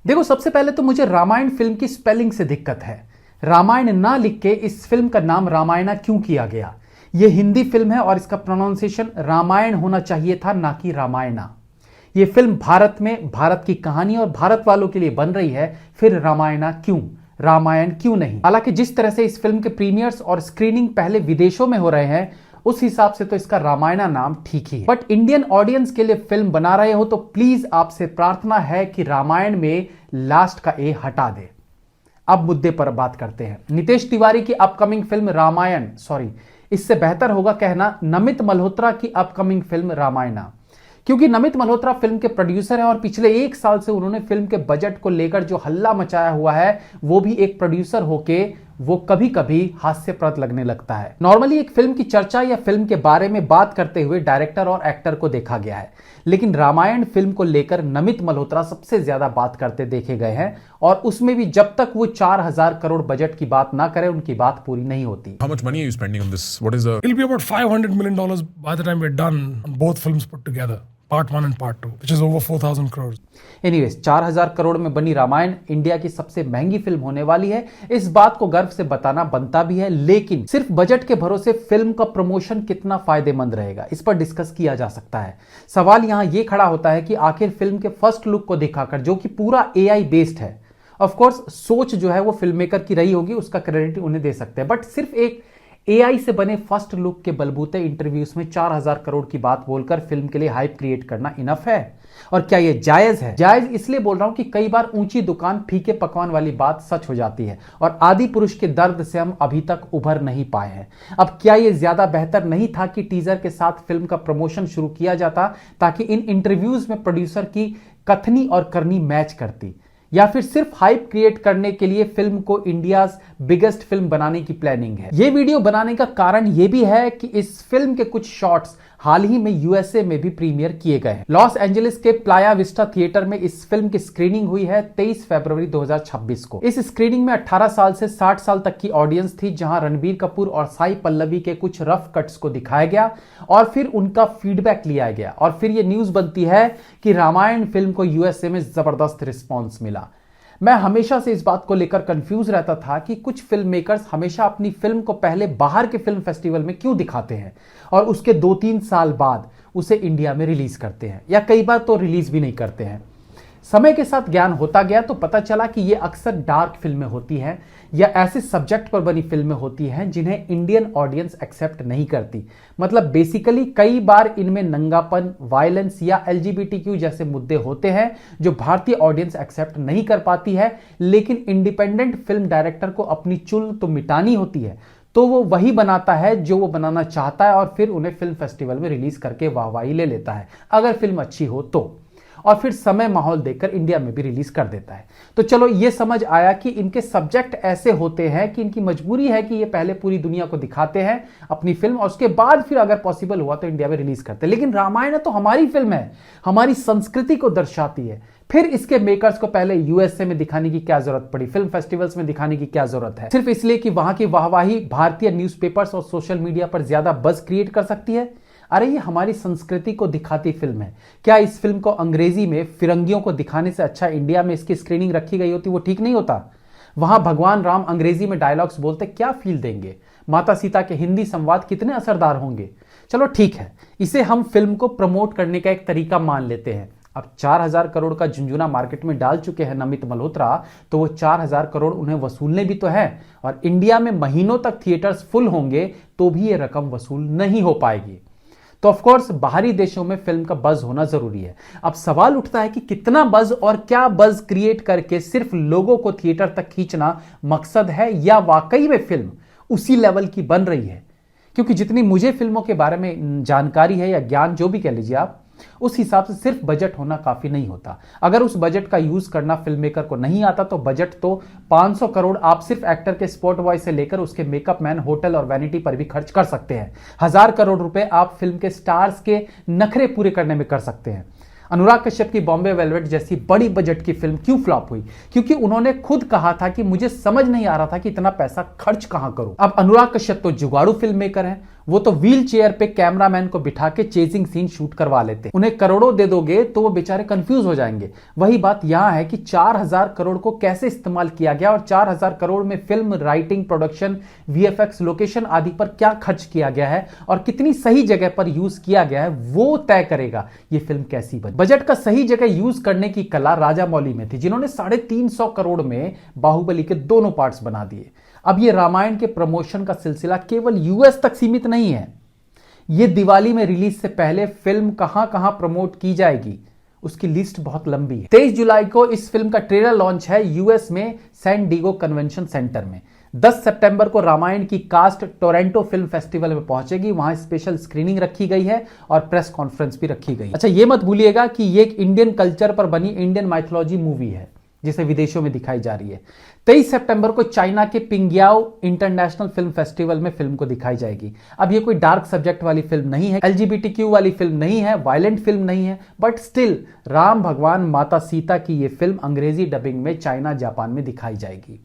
देखो, सबसे पहले तो मुझे रामायण फिल्म की स्पेलिंग से दिक्कत है। रामायण ना लिख के इस फिल्म का नाम रामायणा क्यों किया गया? यह हिंदी फिल्म है और इसका प्रोनाउंसिएशन रामायण होना चाहिए था, ना कि रामायणा। यह फिल्म भारत में भारत की कहानी और भारत वालों के लिए बन रही है, फिर रामायणा क्यों, रामायण क्यों नहीं? हालांकि जिस तरह से इस फिल्म के प्रीमियर्स और स्क्रीनिंग पहले विदेशों में हो रहे हैं, उस हिसाब से तो इसका रामायणा नाम ठीक ही है। बट इंडियन ऑडियंस के लिए फिल्म बना रहे हो तो प्लीज आपसे प्रार्थना है कि रामायण में लास्ट का ए हटा दे। अब मुद्दे पर बात करते हैं। नितेश तिवारी की अपकमिंग फिल्म रामायण, सॉरी, इससे बेहतर होगा कहना नमित मल्होत्रा की अपकमिंग फिल्म रामायणा, क्योंकि नमित मल्होत्रा फिल्म के प्रोड्यूसर हैं और पिछले 1 साल से उन्होंने फिल्म के बजट को लेकर जो हल्ला मचाया हुआ है, वो भी एक प्रोड्यूसर होके वो कभी कभी हास्यप्रद लगने लगता है। नॉर्मली एक फिल्म की चर्चा या फिल्म के बारे में बात करते हुए डायरेक्टर और एक्टर को देखा गया है, लेकिन रामायण फिल्म को लेकर नमित मल्होत्रा सबसे ज्यादा बात करते देखे गए हैं, और उसमें भी जब तक वो 4000 करोड़ बजट की बात ना करे, उनकी बात पूरी नहीं होती। How much money are you spending on this? What is the... It'll be about $500 million by the time we're done on both films put together. Part 1 and Part 2, which is over 4,000 crores. Anyways, 4000 crore में बनी Ramayan India की सबसे महंगी film होने वाली है। इस बात को गर्व से बताना बनता भी है, लेकिन सिर्फ बजट के भरोसे फिल्म का प्रमोशन कितना फायदेमंद रहेगा, इस पर डिस्कस किया जा सकता है। सवाल यहां यह खड़ा होता है कि आखिर फिल्म के फर्स्ट लुक को दिखाकर, जो कि पूरा AI बेस्ड है, ऑफ कोर्स सोच जो है वो फिल्म मेकर की रही होगी, उसका क्रेडिट उन्हें दे सकते हैं, बट सिर्फ एक AI से बने फर्स्ट लुक के बलबूते इंटरव्यूज में 4000 करोड़ की बात बोलकर फिल्म के लिए हाइप क्रिएट करना इनफ है? और क्या यह जायज है? जायज इसलिए बोल रहा हूं कि कई बार ऊंची दुकान फीके पकवान वाली बात सच हो जाती है, और आदि पुरुष के दर्द से हम अभी तक उभर नहीं पाए हैं। अब क्या यह ज्यादा बेहतर नहीं था कि टीजर के साथ फिल्म का प्रमोशन शुरू किया जाता, ताकि इन इंटरव्यूज में प्रोड्यूसर की कथनी और करनी मैच करती, या फिर सिर्फ हाइप क्रिएट करने के लिए फिल्म को इंडियाज बिगेस्ट फिल्म बनाने की प्लानिंग है? ये वीडियो बनाने का कारण ये भी है कि इस फिल्म के कुछ शॉट्स हाल ही में USA में भी प्रीमियर किए गए हैं। लॉस एंजलिस के प्लाया विस्टा थिएटर में इस फिल्म की स्क्रीनिंग हुई है 23 फरवरी 2026 को। इस स्क्रीनिंग में 18 साल से 60 साल तक की ऑडियंस थी, जहां रणबीर कपूर और साई पल्लवी के कुछ रफ कट्स को दिखाया गया और फिर उनका फीडबैक लिया गया, और फिर यह न्यूज बनती है कि रामायण फिल्म को USA में जबरदस्त रिस्पॉन्स मिला। मैं हमेशा से इस बात को लेकर कंफ्यूज रहता था कि कुछ फिल्म मेकर्स हमेशा अपनी फिल्म को पहले बाहर के फिल्म फेस्टिवल में क्यों दिखाते हैं और उसके 2-3 साल बाद उसे इंडिया में रिलीज करते हैं, या कई बार तो रिलीज भी नहीं करते हैं। समय के साथ ज्ञान होता गया तो पता चला कि ये अक्सर डार्क फिल्में होती हैं या ऐसे सब्जेक्ट पर बनी फिल्में होती हैं जिन्हें इंडियन ऑडियंस एक्सेप्ट नहीं करती। मतलब बेसिकली कई बार इनमें नंगापन, वायलेंस या LGBTQ जैसे मुद्दे होते हैं जो भारतीय ऑडियंस एक्सेप्ट नहीं कर पाती है, लेकिन इंडिपेंडेंट फिल्म डायरेक्टर को अपनी चुल तो मिटानी होती है, तो वो वही बनाता है जो वो बनाना चाहता है, और फिर उन्हें फिल्म फेस्टिवल में रिलीज करके वाहवाही ले लेता है अगर फिल्म अच्छी हो तो, और फिर समय माहौल देखकर इंडिया में भी रिलीज कर देता है। तो चलो ये समझ आया कि इनके सब्जेक्ट ऐसे होते हैं कि इनकी मजबूरी है कि ये पहले पूरी दुनिया को दिखाते हैं अपनी फिल्म, और उसके बाद फिर अगर पॉसिबल हुआ तो इंडिया में रिलीज करते हैं। लेकिन रामायण तो हमारी फिल्म है, हमारी संस्कृति को दर्शाती है, फिर इसके मेकर्स को पहले USA में दिखाने की क्या जरूरत पड़ी, फिल्म फेस्टिवल्स में दिखाने की क्या जरूरत है, सिर्फ इसलिए कि वहां की वाहवाही भारतीय न्यूज़पेपर्स और सोशल मीडिया पर ज्यादा बज़ क्रिएट कर सकती है? अरे ये हमारी संस्कृति को दिखाती फिल्म है। क्या इस फिल्म को अंग्रेजी में फिरंगियों को दिखाने से अच्छा इंडिया में इसकी स्क्रीनिंग रखी गई होती, वो ठीक नहीं होता? वहां भगवान राम अंग्रेजी में डायलॉग्स बोलते क्या फील देंगे, माता सीता के हिंदी संवाद कितने असरदार होंगे। चलो ठीक है, इसे हम फिल्म को प्रमोट करने का एक तरीका मान लेते हैं। अब 4000 करोड़ का झुंझुना मार्केट में डाल चुके हैं नमित मल्होत्रा, तो वो 4000 करोड़ उन्हें वसूलने भी तो है, और इंडिया में महीनों तक थिएटर्स फुल होंगे तो भी ये रकम वसूल नहीं हो पाएगी। तो ऑफ कोर्स बाहरी देशों में फिल्म का बज होना जरूरी है। अब सवाल उठता है कि कितना बज और क्या बज क्रिएट करके सिर्फ लोगों को थिएटर तक खींचना मकसद है, या वाकई में फिल्म उसी लेवल की बन रही है? क्योंकि जितनी मुझे फिल्मों के बारे में जानकारी है या ज्ञान, जो भी कह लीजिए आप, उस हिसाब से सिर्फ बजट होना काफी नहीं होता। अगर उस बजट का यूज करना फिल्म मेकर को नहीं आता तो बजट तो 500 करोड़ आप सिर्फ एक्टर के स्पॉट वॉइस से लेकर उसके मेकअप मैन, होटल और वैनिटी पर भी खर्च कर सकते हैं। 1000 करोड़ रुपए आप फिल्म के स्टार्स के नखरे पूरे करने में कर सकते हैं। अनुराग कश्यप की बॉम्बे वेलवेट जैसी बड़ी बजट की फिल्म क्यों फ्लॉप हुई? क्योंकि उन्होंने खुद कहा था कि मुझे समझ नहीं आ रहा था कि इतना पैसा खर्च कहां करूं। अब अनुराग कश्यप तो जुगाड़ू फिल्म मेकर हैं, वो तो व्हील चेयर पे कैमरामैन को बिठा के चेजिंग सीन शूट करवा लेते। उन्हें करोड़ों दे दोगे तो वो बेचारे कंफ्यूज हो जाएंगे। वही बात यहां है कि 4000 करोड़ को कैसे इस्तेमाल किया गया और 4000 करोड़ में film writing, production, VFX, location आदि पर क्या खर्च किया गया है और कितनी सही जगह पर यूज किया गया है, वो तय करेगा ये फिल्म कैसी बनी। बजट का सही जगह यूज करने की कला राजामौली में थी, जिन्होंने 350 करोड़ में बाहुबली के दोनों पार्ट्स बना दिए। अब ये रामायण के प्रमोशन का सिलसिला केवल यूएस तक सीमित नहीं है। ये दिवाली में रिलीज से पहले फिल्म कहां कहां प्रमोट की जाएगी उसकी लिस्ट बहुत लंबी है। 23 जुलाई को इस फिल्म का ट्रेलर लॉन्च है यूएस में सैन डिएगो कन्वेंशन सेंटर में। 10 सितंबर को रामायण की कास्ट टोरंटो फिल्म फेस्टिवल में पहुंचेगी। वहां स्पेशल स्क्रीनिंग रखी गई है और प्रेस कॉन्फ्रेंस भी रखी गई। अच्छा, ये मत भूलिएगा कि ये एक इंडियन कल्चर पर बनी इंडियन माइथोलॉजी मूवी है जिसे विदेशों में दिखाई जा रही है। 23 सितंबर को चाइना के पिंगयाओ इंटरनेशनल फिल्म फेस्टिवल में फिल्म को दिखाई जाएगी। अब ये कोई डार्क सब्जेक्ट वाली फिल्म नहीं है, एलजीबीटीक्यू वाली फिल्म नहीं है, वायलेंट फिल्म नहीं है, बट स्टिल राम भगवान माता सीता की ये फिल्म अंग्रेजी डबिंग में चाइना जापान में दिखाई जाएगी।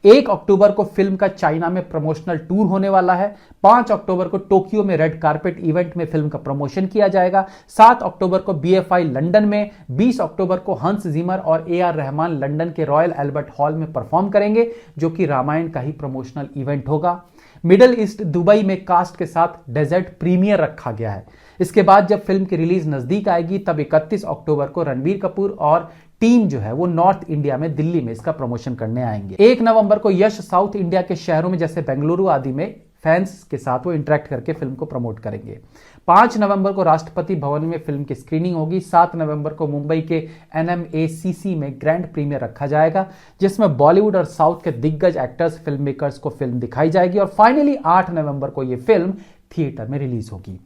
1 अक्टूबर को फिल्म का चाइना में प्रमोशनल टूर होने वाला है। 5 अक्टूबर को टोक्यो में रेड कारपेट इवेंट में फिल्म का प्रमोशन किया जाएगा। 7 अक्टूबर को बीएफआई लंदन में, 20 अक्टूबर को हंस जिमर और एआर रहमान लंदन के रॉयल एल्बर्ट हॉल में परफॉर्म करेंगे, जो कि रामायण का ही प्रमोशनल इवेंट होगा। मिडिल ईस्ट दुबई में कास्ट के साथ डेजर्ट प्रीमियर रखा गया है। इसके बाद जब फिल्म की रिलीज नजदीक आएगी तब 31 अक्टूबर को रणबीर कपूर और टीम जो है वो नॉर्थ इंडिया में दिल्ली में इसका प्रमोशन करने आएंगे। 1 नवंबर को यश साउथ इंडिया के शहरों में जैसे बेंगलुरु आदि में फैंस के साथ वो इंटरेक्ट करके फिल्म को प्रमोट करेंगे। 5 नवंबर को राष्ट्रपति भवन में फिल्म की स्क्रीनिंग होगी। 7 नवंबर को मुंबई के NMACC में ग्रैंड प्रीमियर रखा जाएगा, जिसमें बॉलीवुड और साउथ के दिग्गज एक्टर्स, फिल्म मेकर्स को फिल्म दिखाई जाएगी और फाइनली 8 नवंबर को यह फिल्म थिएटर में रिलीज होगी।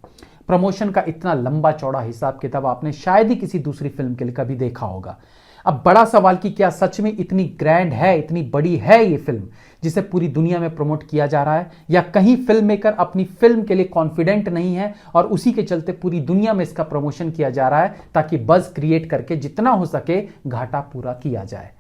प्रमोशन का इतना लंबा चौड़ा हिसाब किताब आपने शायद ही किसी दूसरी फिल्म के लिए कभी देखा होगा। अब बड़ा सवाल कि क्या सच में इतनी ग्रैंड है, इतनी बड़ी है ये फिल्म जिसे पूरी दुनिया में प्रमोट किया जा रहा है, या कहीं फिल्म मेकर अपनी फिल्म के लिए कॉन्फिडेंट नहीं है और उसी के चलते पूरी दुनिया में इसका प्रमोशन किया जा रहा है ताकि बज़ क्रिएट करके जितना हो सके घाटा पूरा किया जाए।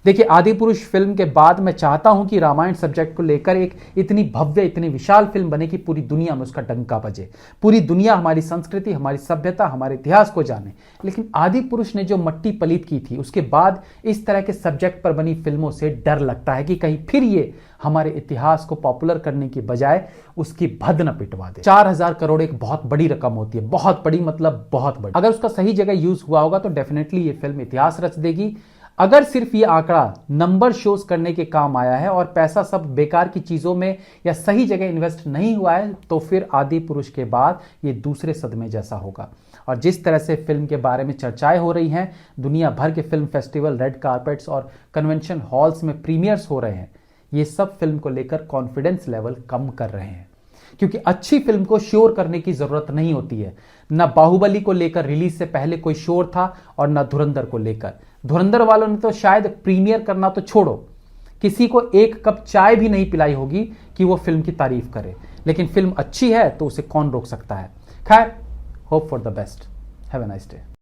देखिए, आदिपुरुष फिल्म के बाद मैं चाहता हूं कि रामायण सब्जेक्ट को लेकर एक इतनी भव्य, इतनी विशाल फिल्म बने कि पूरी दुनिया में उसका डंका बजे, पूरी दुनिया हमारी संस्कृति, हमारी सभ्यता, हमारे इतिहास को जाने। लेकिन आदिपुरुष ने जो मट्टी पलीत की थी उसके बाद इस तरह के सब्जेक्ट पर बनी फिल्मों से डर लगता है कि कहीं फिर ये हमारे इतिहास को पॉपुलर करने की बजाय उसकी भद न पिटवा दे। 4000 करोड़ एक बहुत बड़ी रकम होती है, बहुत बड़ी मतलब बहुत बड़ी। अगर उसका सही जगह यूज हुआ होगा तो डेफिनेटली ये फिल्म इतिहास रच देगी। अगर सिर्फ ये आंकड़ा नंबर शोज करने के काम आया है और पैसा सब बेकार की चीजों में या सही जगह इन्वेस्ट नहीं हुआ है तो फिर आदि पुरुष के बाद ये दूसरे सदमे जैसा होगा। और जिस तरह से फिल्म के बारे में चर्चाएं हो रही हैं, दुनिया भर के फिल्म फेस्टिवल, रेड कारपेट्स और कन्वेंशन हॉल्स में प्रीमियर्स हो रहे हैं, ये सब फिल्म को लेकर कॉन्फिडेंस लेवल कम कर रहे हैं। क्योंकि अच्छी फिल्म को श्योर करने की जरूरत नहीं होती है। ना बाहुबली को लेकर रिलीज से पहले कोई शोर था और ना धुरंधर को लेकर। धुरंधर वालों ने तो शायद प्रीमियर करना तो छोड़ो, किसी को 1 कप चाय भी नहीं पिलाई होगी कि वो फिल्म की तारीफ करे। लेकिन फिल्म अच्छी है तो उसे कौन रोक सकता है। खैर, hope for the best. Have a nice day.